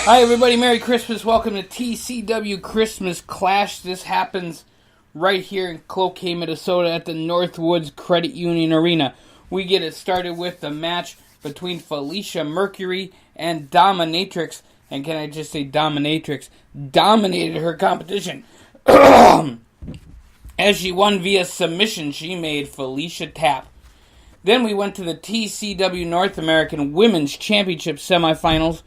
Hi everybody, Merry Christmas. Welcome to TCW Christmas Clash. This happens right here in Cloquet, Minnesota at the Northwoods Credit Union Arena. We get it started with the match between Felicia Mercury and Dominatrix. And can I just say Dominatrix dominated her competition. As she won via submission, she made Felicia tap. Then we went to the TCW North American Women's Championship semifinals.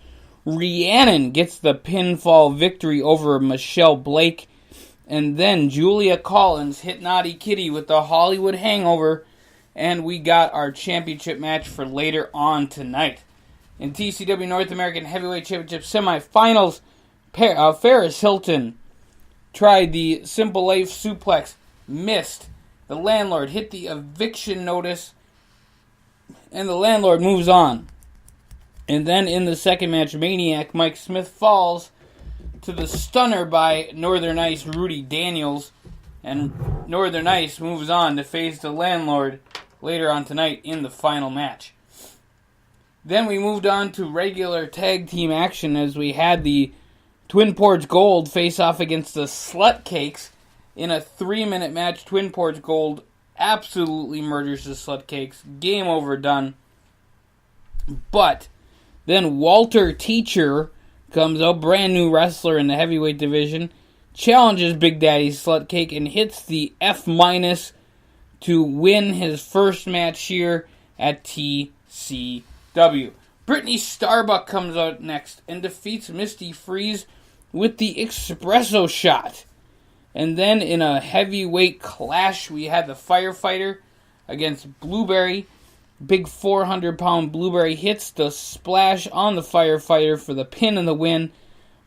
Rhiannon gets the pinfall victory over Michelle Blake. And then Julia Collins hit Naughty Kitty with the Hollywood Hangover. And we got our championship match for later on tonight. In TCW North American Heavyweight Championship semifinals, Ferris Hilton tried the Simple Life suplex, missed. The landlord hit the eviction notice, and the landlord moves on. And then in the second match, Maniac Mike Smith falls to the stunner by Northern Ice Rudy Daniels. And Northern Ice moves on to face the landlord later on tonight in the final match. Then we moved on to regular tag team action as we had the Twin Porch Gold face off against the Slut Cakes in a 3-minute match. Twin Porch Gold absolutely murders the Slut Cakes. Game over, done. But then Walter Teacher comes out, brand new wrestler in the heavyweight division, challenges Big Daddy Slutcake and hits the F- to win his first match here at TCW. Brittany Starbuck comes out next and defeats Misty Freeze with the espresso shot. And then in a heavyweight clash, we had the Firefighter against Blueberry. Big 400-pound Blueberry hits the splash on the Firefighter for the pin and the win,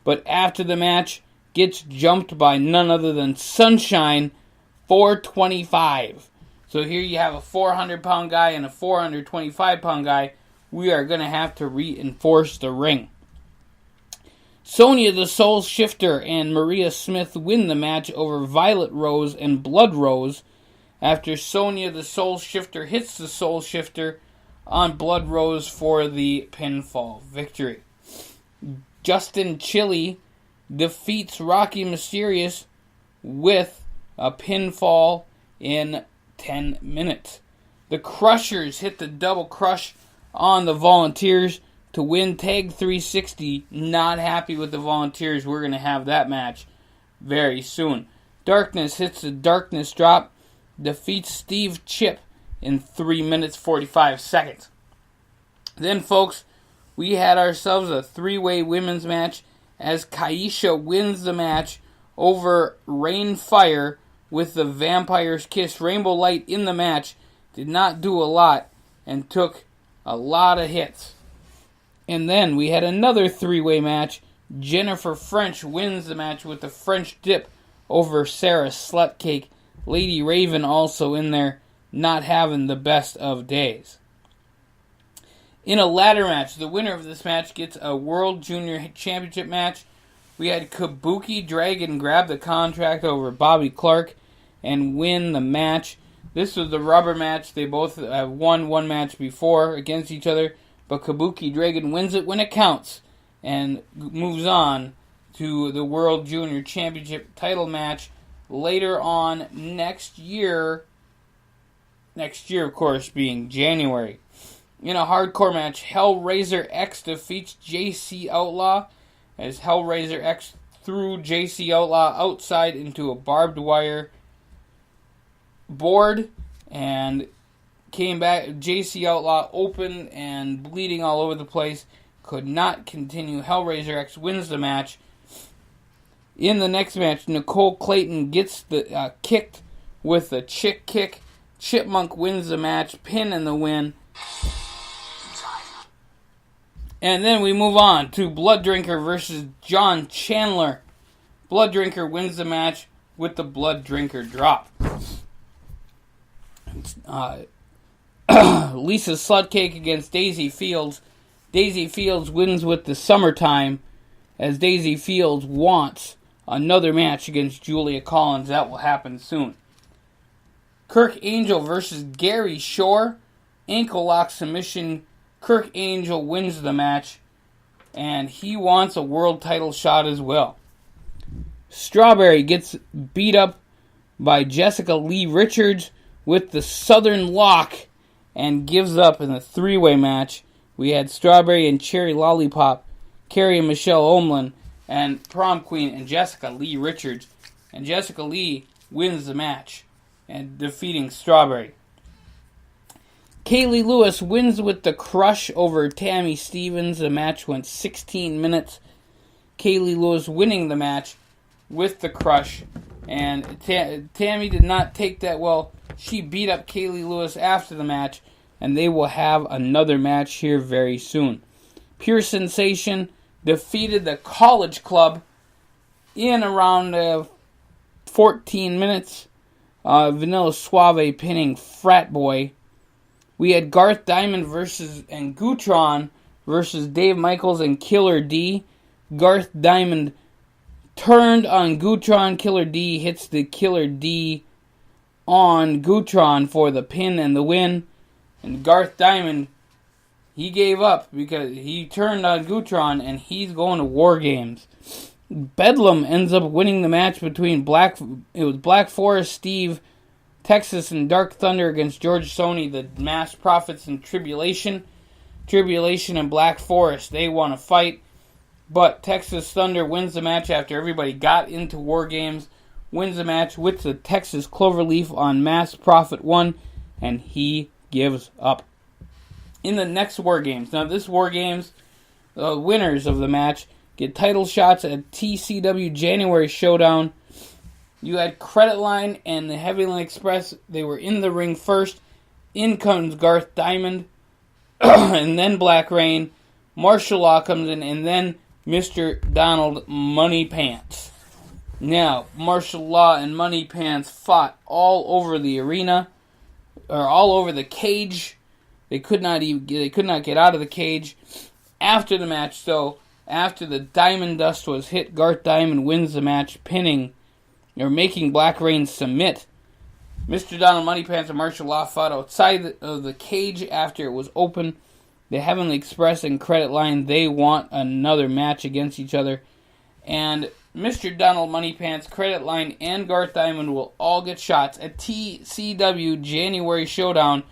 but after the match, gets jumped by none other than Sunshine 425. So here you have a 400-pound guy and a 425-pound guy. We are going to have to reinforce the ring. Sonya the Soul Shifter and Maria Smith win the match over Violet Rose and Blood Rose, after Sonya the Soul Shifter hits the Soul Shifter on Blood Rose for the pinfall victory. Justin Chili defeats Rocky Mysterious with a pinfall in 10 minutes. The Crushers hit the double crush on the Volunteers to win Tag 360. Not happy with the Volunteers. We're going to have that match very soon. Darkness hits the Darkness drop, defeats Steve Chip in 3 minutes 45 seconds. Then, folks, we had ourselves a 3-way women's match as Kaisha wins the match over Rain Fire with the Vampire's Kiss. Rainbow Light in the match did not do a lot and took a lot of hits. And then we had another 3-way match. Jennifer French wins the match with the French Dip over Sarah Slutcake. Lady Raven also in there, not having the best of days. In a ladder match, the winner of this match gets a World Junior Championship match. We had Kabuki Dragon grab the contract over Bobby Clark and win the match. This was the rubber match. They both have won one match before against each other, but Kabuki Dragon wins it when it counts and moves on to the World Junior Championship title match later on next year. Next year, of course, being January. In a hardcore match, Hellraiser X defeats JC Outlaw as Hellraiser X threw JC Outlaw outside into a barbed wire board and came back. JC Outlaw open and bleeding all over the place. Could not continue. Hellraiser X wins the match. In the next match, Nicole Clayton gets the kicked with a chick kick. Chipmunk wins the match, pin and the win. And then we move on to Blood Drinker versus John Chandler. Blood Drinker wins the match with the Blood Drinker drop. Lisa Slutcake against Daisy Fields. Daisy Fields wins with the Summertime as Daisy Fields wants another match against Julia Collins. That will happen soon. Kirk Angel versus Gary Shore. Ankle lock submission. Kirk Angel wins the match. and he wants a world title shot as well. Strawberry gets beat up by Jessica Lee Richards with the Southern Lock and gives up in the three-way match. We had Strawberry and Cherry Lollipop, Carrie and Michelle Omlin, and Prom Queen and Jessica Lee Richards. And Jessica Lee wins the match and defeating Strawberry. Kaylee Lewis wins with the crush over Tammy Stevens. The match went 16 minutes. Kaylee Lewis winning the match with the crush. And Tammy did not take that well. She beat up Kaylee Lewis after the match. And they will have another match here very soon. Pure Sensation defeated the College Club in around 14 minutes. Vanilla Suave pinning Frat Boy. We had Garth Diamond and Gutron versus Dave Michaels and Killer D. Garth Diamond turned on Gutron. Killer D hits the Killer D on Gutron for the pin and the win. And Garth Diamond, he gave up because he turned on Gutron and he's going to War Games. Bedlam ends up winning the match between Black Forest Steve Texas and Dark Thunder against George Sony, the Mass Prophets and Tribulation. Tribulation and Black Forest, they want to fight. But Texas Thunder wins the match after everybody got into War Games. Wins the match with the Texas Cloverleaf on Mass Prophet 1. And he gives up. In the next War Games. Now this War Games, the winners of the match get title shots at TCW January Showdown. You had Credit Line and the Heavyland Express. They were in the ring first. In comes Garth Diamond. And then Black Rain. Martial Law comes in. And then Mr. Donald Money Pants. Now, Martial Law and Money Pants fought all over the arena. Or all over the cage. They could not get out of the cage. After the match, though, after the Diamond Dust was hit, Garth Diamond wins the match, making Black Rain submit. Mr. Donald Money Pants and Martial Law fought outside of the cage after it was open. The Heavenly Express and Credit Line, they want another match against each other. And Mr. Donald Money Pants, Credit Line, and Garth Diamond will all get shots at TCW January Showdown.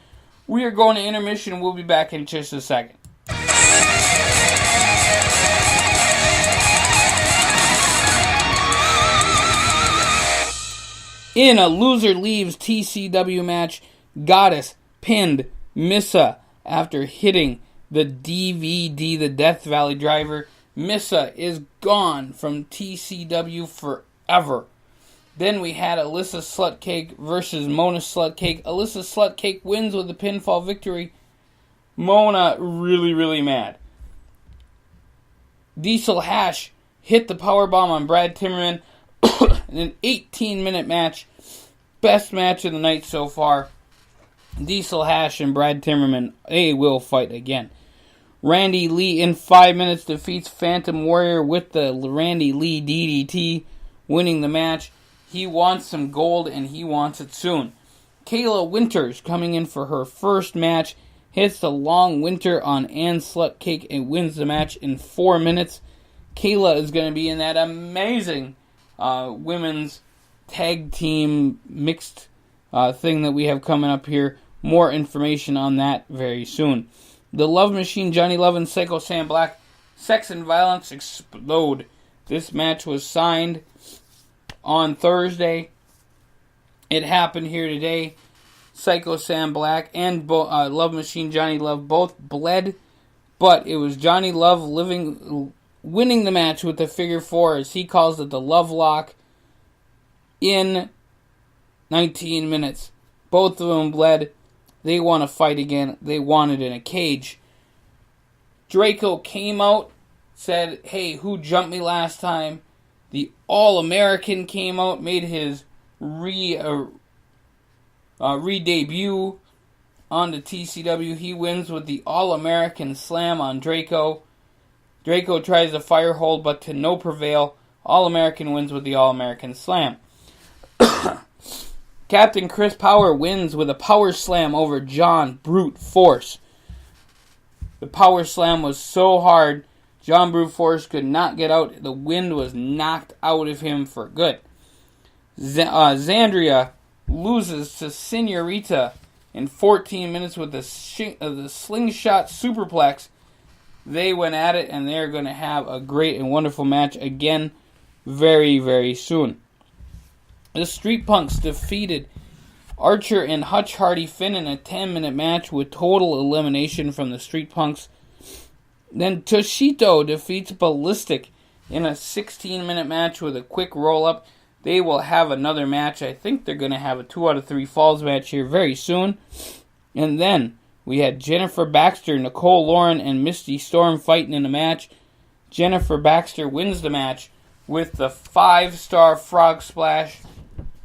We are going to intermission and we'll be back in just a second. In a loser leaves TCW match, Goddess pinned Missa after hitting the DVD, the Death Valley Driver. Missa is gone from TCW forever. Then we had Alyssa Slutcake versus Mona Slutcake. Alyssa Slutcake wins with a pinfall victory. Mona really, really mad. Diesel Hash hit the powerbomb on Brad Timmerman in an 18-minute match. Best match of the night so far. Diesel Hash and Brad Timmerman, they will fight again. Randy Lee in 5 minutes defeats Phantom Warrior with the Randy Lee DDT, winning the match. He wants some gold and he wants it soon. Kayla Winters coming in for her first match, hits the Long Winter on Ann Slutcake and wins the match in 4 minutes. Kayla is going to be in that amazing women's tag team mixed thing that we have coming up here. More information on that very soon. The Love Machine, Johnny Love and Psycho Sam Black, Sex and Violence Explode. This match was signed on Thursday. It happened here today. Psycho Sam Black and Love Machine, Johnny Love both bled, but it was Johnny Love winning the match with the figure four, as he calls it, the Love Lock, in 19 minutes. Both of them bled. They want to fight again. They want it in a cage. Draco came out, said, hey, who jumped me last time? The All-American came out, made his re-debut on the TCW. He wins with the All-American Slam on Draco. Draco tries a fire hold, but to no prevail. All-American wins with the All-American Slam. Captain Chris Power wins with a power slam over John Brute Force. The power slam was so hard, John Brute Force could not get out. The wind was knocked out of him for good. Zandria loses to Senorita in 14 minutes with the slingshot superplex. They went at it, and they're going to have a great and wonderful match again very, very soon. The Street Punks defeated Archer and Hutch Hardy Finn in a 10-minute match with total elimination from the Street Punks. Then Toshito defeats Ballistic in a 16-minute match with a quick roll-up. They will have another match. I think they're going to have a 2 out of 3 falls match here very soon. And then we had Jennifer Baxter, Nicole Lauren, and Misty Storm fighting in a match. Jennifer Baxter wins the match with the 5-star frog splash.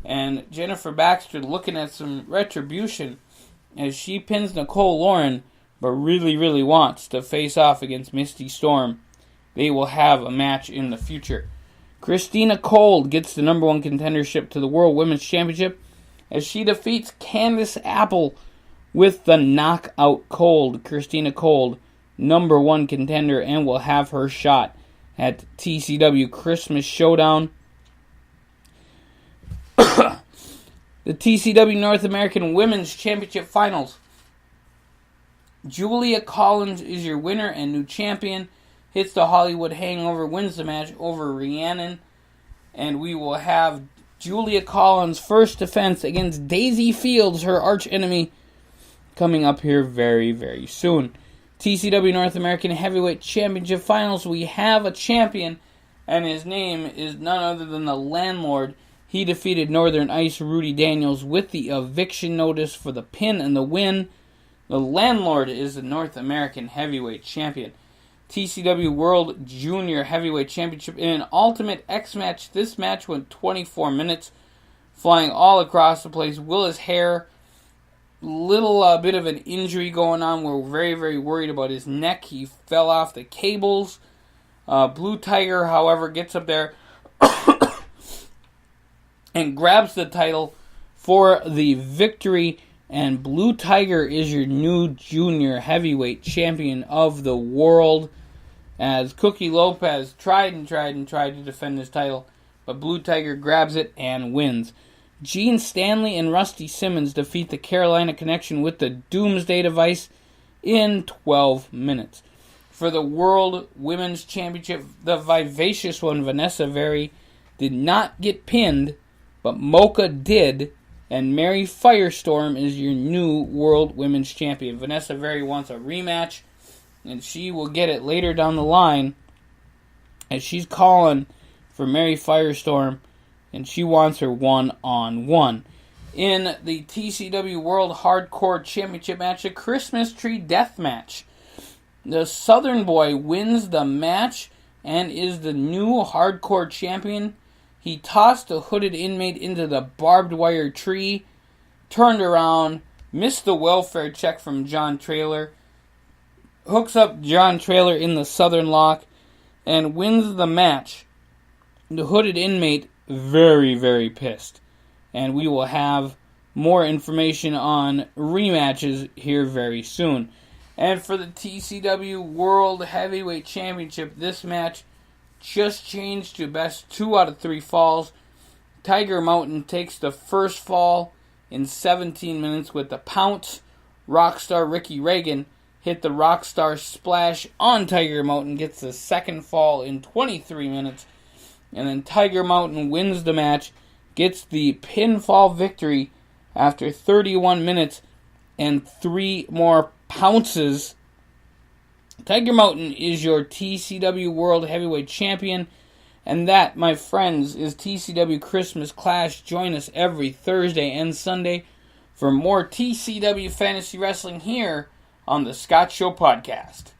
And Jennifer Baxter looking at some retribution as she pins Nicole Lauren, but really, really wants to face off against Misty Storm. They will have a match in the future. Christina Cold gets the number 1 contendership to the World Women's Championship as she defeats Candice Apple with the knockout Cold. Christina Cold, number 1 contender, and will have her shot at TCW Christmas Showdown. The TCW North American Women's Championship Finals. Julia Collins is your winner and new champion. Hits the Hollywood Hangover, wins the match over Rhiannon. And we will have Julia Collins' first defense against Daisy Fields, her arch enemy, coming up here very, very soon. TCW North American Heavyweight Championship Finals. We have a champion, and his name is none other than the Landlord. He defeated Northern Ice Rudy Daniels with the eviction notice for the pin and the win. The Landlord is the North American Heavyweight Champion. TCW World Junior Heavyweight Championship in an Ultimate X match. This match went 24 minutes, flying all across the place. Willis Hare, little bit of an injury going on. We're very, very worried about his neck. He fell off the cables. Blue Tiger, however, gets up there and grabs the title for the victory. And Blue Tiger is your new junior heavyweight champion of the world, as Cookie Lopez tried to defend his title, but Blue Tiger grabs it and wins. Gene Stanley and Rusty Simmons defeat the Carolina Connection with the Doomsday Device in 12 minutes. For the World Women's Championship, the vivacious one, Vanessa Very, did not get pinned, but Mocha did, and Mary Firestorm is your new World Women's Champion. Vanessa Very wants a rematch, and she will get it later down the line, as she's calling for Mary Firestorm, and she wants her one-on-one. In the TCW World Hardcore Championship match, a Christmas Tree Death Match. The Southern Boy wins the match and is the new Hardcore Champion. He tossed a hooded inmate into the barbed wire tree, turned around, missed the welfare check from John Traylor, hooks up John Traylor in the Southern Lock, and wins the match. The hooded inmate, very, very pissed. And we will have more information on rematches here very soon. And for the TCW World Heavyweight Championship, this match just changed to best 2 out of 3 falls. Tiger Mountain takes the first fall in 17 minutes with the pounce. Rockstar Ricky Reagan hit the Rockstar Splash on Tiger Mountain, gets the second fall in 23 minutes. And then Tiger Mountain wins the match, gets the pinfall victory after 31 minutes and 3 more pounces. Tiger Mountain is your TCW World Heavyweight Champion. And that, my friends, is TCW Christmas Clash. Join us every Thursday and Sunday for more TCW Fantasy Wrestling here on the Scott Show Podcast.